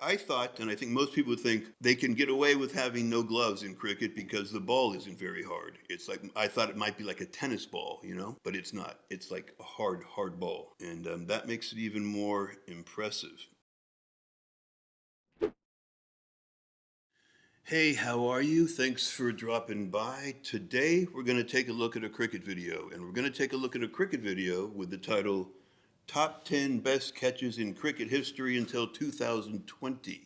I thought, and I think most people think, they can get away with having no gloves in cricket because the ball isn't very hard. It's like, I thought it might be like a tennis ball, but it's not. It's like a hard ball. And that makes it even more impressive. Hey, how are you? Thanks for dropping by. Today we're going to take a look at a cricket video, and we're going to take a look at a cricket video with the title Top 10 Best Catches in Cricket History Until 2020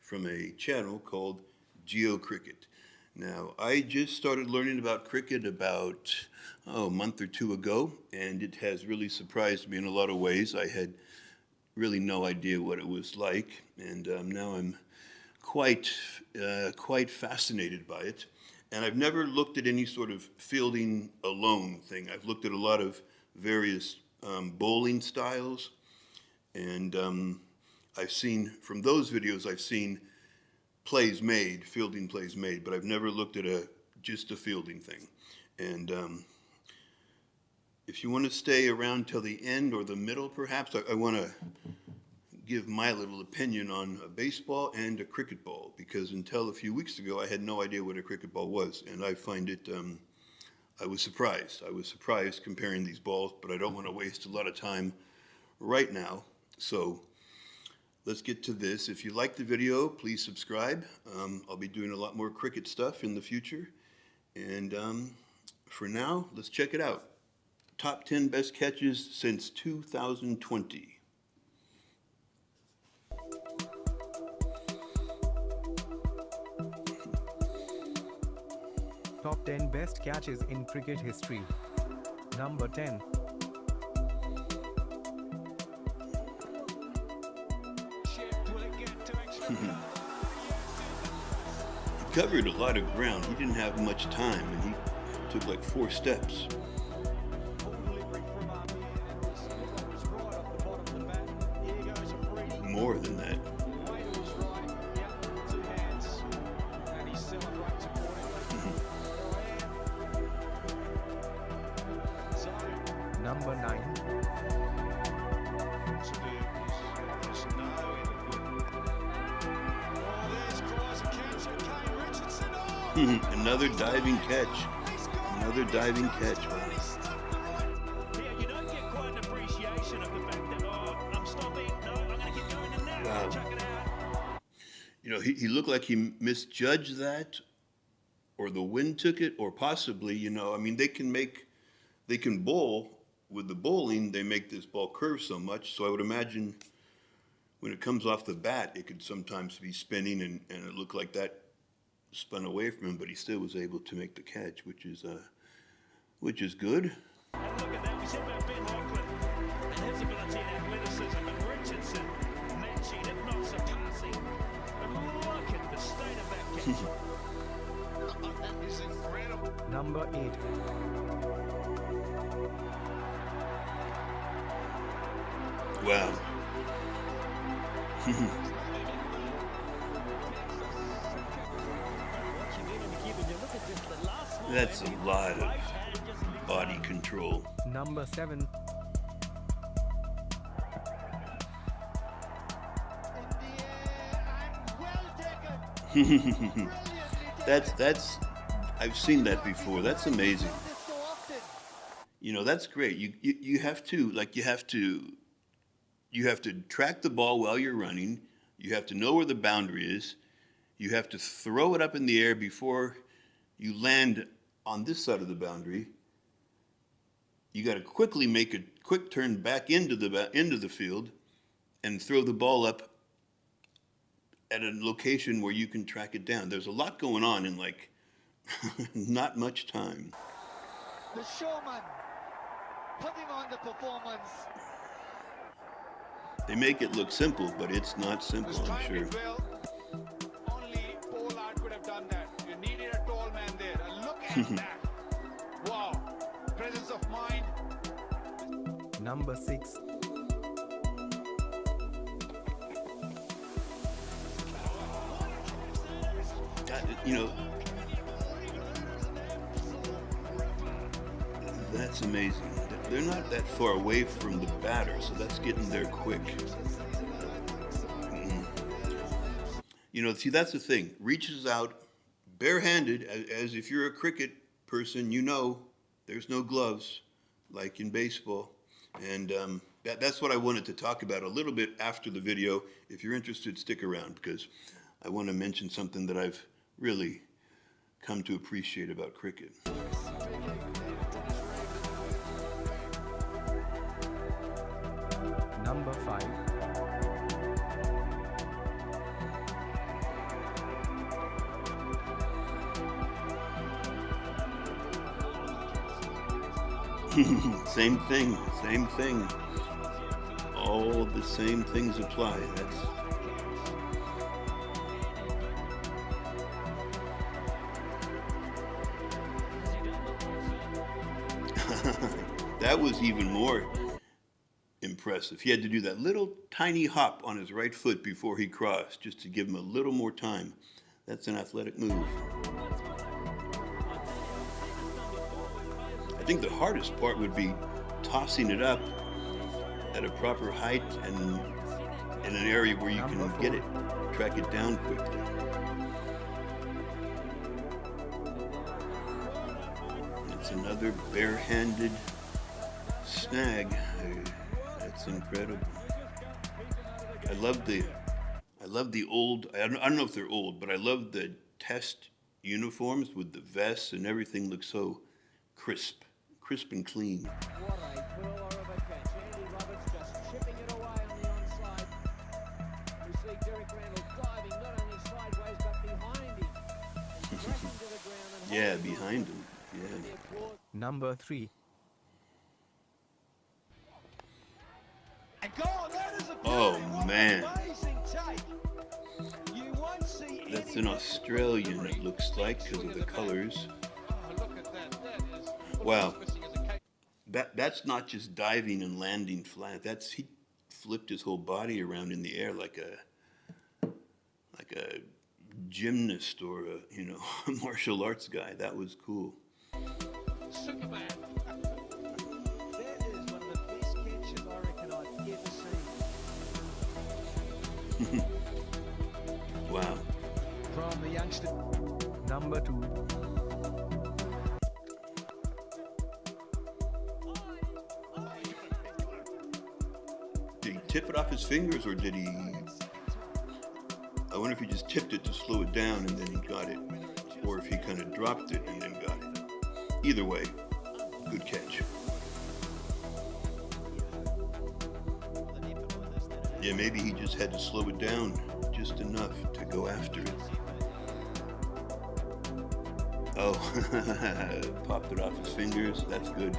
from a channel called Geo Cricket. Now, I just started learning about cricket about a month or two ago, and it has really surprised me in a lot of ways. I had really no idea what it was like, and now I'm quite fascinated by it. And I've never looked at any sort of fielding alone thing. I've looked at a lot of various bowling styles, and I've seen, from those videos, I've seen plays made, fielding plays made, but I've never looked at just a fielding thing. And if you want to stay around till the end or the middle, perhaps, I want to give my little opinion on a baseball and a cricket ball, because until a few weeks ago I had no idea what a cricket ball was, and I find it, I was surprised. I was surprised comparing these balls, but I don't want to waste a lot of time right now. So let's get to this. If you like the video, please subscribe. I'll be doing a lot more cricket stuff in the future. And for now, let's check it out. Top 10 best catches since 2020. Top 10 best catches in cricket history. Number 10. He covered a lot of ground. He didn't have much time, and he took like 4 steps. More than that. Number 9. Another diving catch. Another diving catch. Wow. Yeah, you don't get quite an appreciation of the fact that, I'm stopping, no, I'm going to keep going in now, Wow. chuck it out. He looked like he misjudged that, or the wind took it, or possibly, they can bowl. With the bowling, they make this ball curve so much, so I would imagine when it comes off the bat, it could sometimes be spinning, and it looked like that spun away from him, but he still was able to make the catch, which is good. And look at that, we said about Ben Hockland and his ability and athleticism, and Richardson matching it, not surpassing. But look at the state of that catch. That is incredible. Number 8. Wow. That's a lot of body control. Number 7. That's I've seen that before. That's amazing. That's great. You have to track the ball while you're running. You have to know where the boundary is. You have to throw it up in the air before you land on this side of the boundary. You got to quickly make a quick turn back into the field and throw the ball up at a location where you can track it down. There's a lot going on in not much time. The showman putting on the performance. They make it look simple, but it's not simple, I'm sure. Well, only Pollard could have done that. You needed a tall man there. And look at that. Wow. Presence of mind. Number 6. That's amazing. They're not that far away from the batter, so that's getting there quick. You know, see, that's the thing. Reaches out barehanded, as if you're a cricket person, you know, there's no gloves like in baseball. And that's what I wanted to talk about a little bit after the video. If you're interested, stick around because I want to mention something that I've really come to appreciate about cricket. Number 5. Same thing, same thing. All the same things apply. That was even more impressive. He had to do that little tiny hop on his right foot before he crossed, just to give him a little more time. That's an athletic move. I think the hardest part would be tossing it up at a proper height and in an area where you can get it, track it down quickly. It's another barehanded snag. That's incredible. I love the old, I don't know if they're old, but I love the test uniforms with the vests and everything looks so crisp and clean. What a pearler of a catch. Andy Roberts just chipping it away on the onside. We see Derek Randall diving not only sideways but behind him. And crashing to the ground and Yeah, holding on. behind him. Yeah. The applause. Number 3. And goal, that is a Oh, beauty. What man. an amazing take. You won't see That's any an Australian, it looks like, because of the colors. Oh, look at that. That is. Wow. Missing as a cake. That's not just diving and landing flat. He flipped his whole body around in the air like a gymnast or a martial arts guy. That was cool. Superman. That is one of the best catches I reckon I've ever seen. Wow. From the youngster. Number 2. Did he tip it off his fingers or did he? I wonder if he just tipped it to slow it down and then he got it, or if he kind of dropped it and then got it. Either way, good catch. Yeah, maybe he just had to slow it down just enough to go after it. Oh, popped it off his fingers. That's good.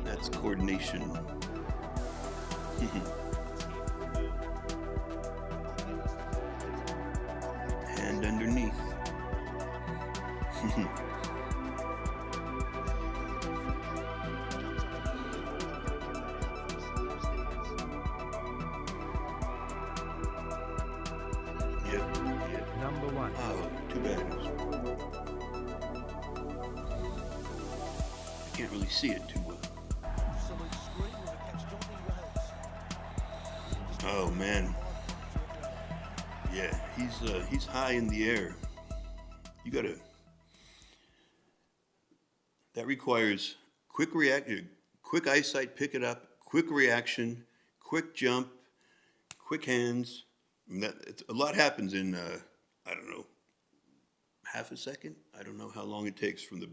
That's coordination. Hand underneath. Yep. Number 1. Oh, too bad. I can't really see it too well. Oh man. Yeah, he's high in the air. That requires quick eyesight, pick it up, quick reaction, quick jump, quick hands. A lot happens in I don't know, half a second. I don't know how long it takes from the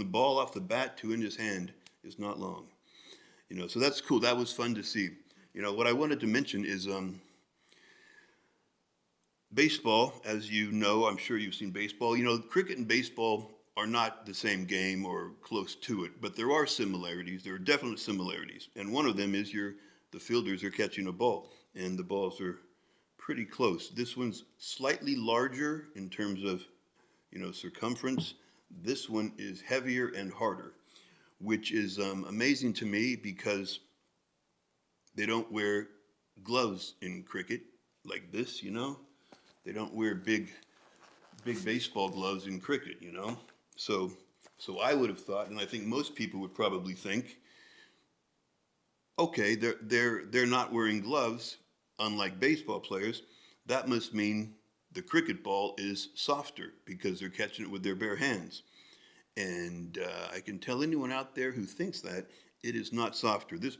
ball off the bat to in his hand is not long. So that's cool. That was fun to see. What I wanted to mention is baseball. As you know, I'm sure you've seen baseball. Cricket and baseball are not the same game or close to it, but there are similarities. There are definite similarities, and one of them is the fielders are catching a ball, and the balls are pretty close. This one's slightly larger in terms of circumference. This one is heavier and harder, which is amazing to me because they don't wear gloves in cricket like this, They don't wear big baseball gloves in cricket, So I would have thought, and I think most people would probably think, okay, they're not wearing gloves. unlike baseball players, that must mean the cricket ball is softer because they're catching it with their bare hands. And I can tell anyone out there who thinks that it is not softer. The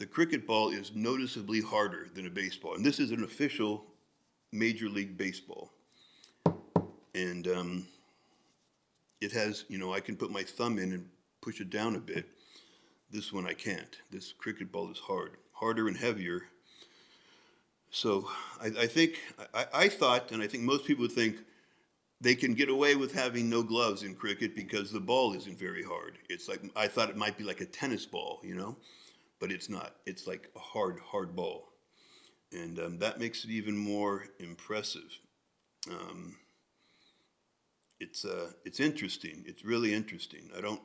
cricket ball is noticeably harder than a baseball. And this is an official Major League Baseball. And it has, I can put my thumb in and push it down a bit. This one I can't. This cricket ball is harder and heavier. So I thought, and I think most people think, they can get away with having no gloves in cricket because the ball isn't very hard. It's like, I thought it might be like a tennis ball, but it's not. It's like a hard ball. And that makes it even more impressive. It's interesting. It's really interesting. I don't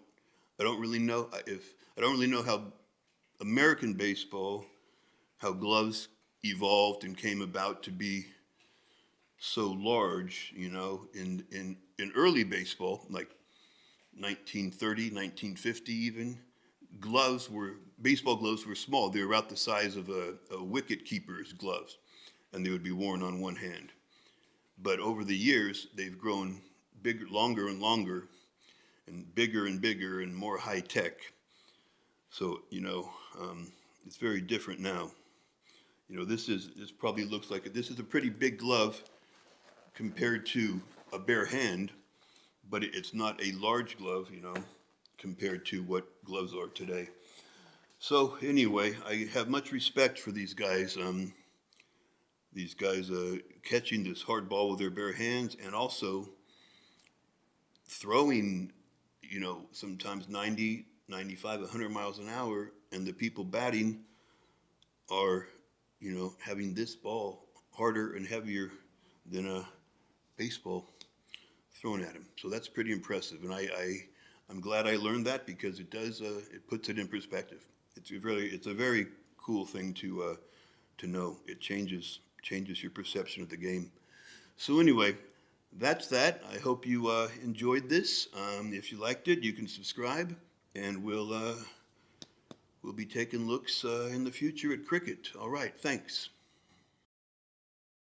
really know how American baseball, how gloves evolved and came about to be so large, in early baseball, like 1930, 1950 even, baseball gloves were small. They were about the size of a wicket keeper's gloves, and they would be worn on one hand. But over the years, they've grown bigger, longer and longer, and bigger and more high tech. So, it's very different now. This probably looks like this is a pretty big glove compared to a bare hand, but it's not a large glove, compared to what gloves are today. So anyway, I have much respect for these guys. Catching this hard ball with their bare hands and also throwing, sometimes 90, 95, 100 miles an hour, and the people batting are, having this ball harder and heavier than a baseball thrown at him. So that's pretty impressive, and I'm glad I learned that because it does it puts it in perspective. It's a very cool thing to know. It changes your perception of the game. So anyway, that's that. I hope you enjoyed this. If you liked it, you can subscribe, and we'll be taking looks in the future at cricket. All right, thanks.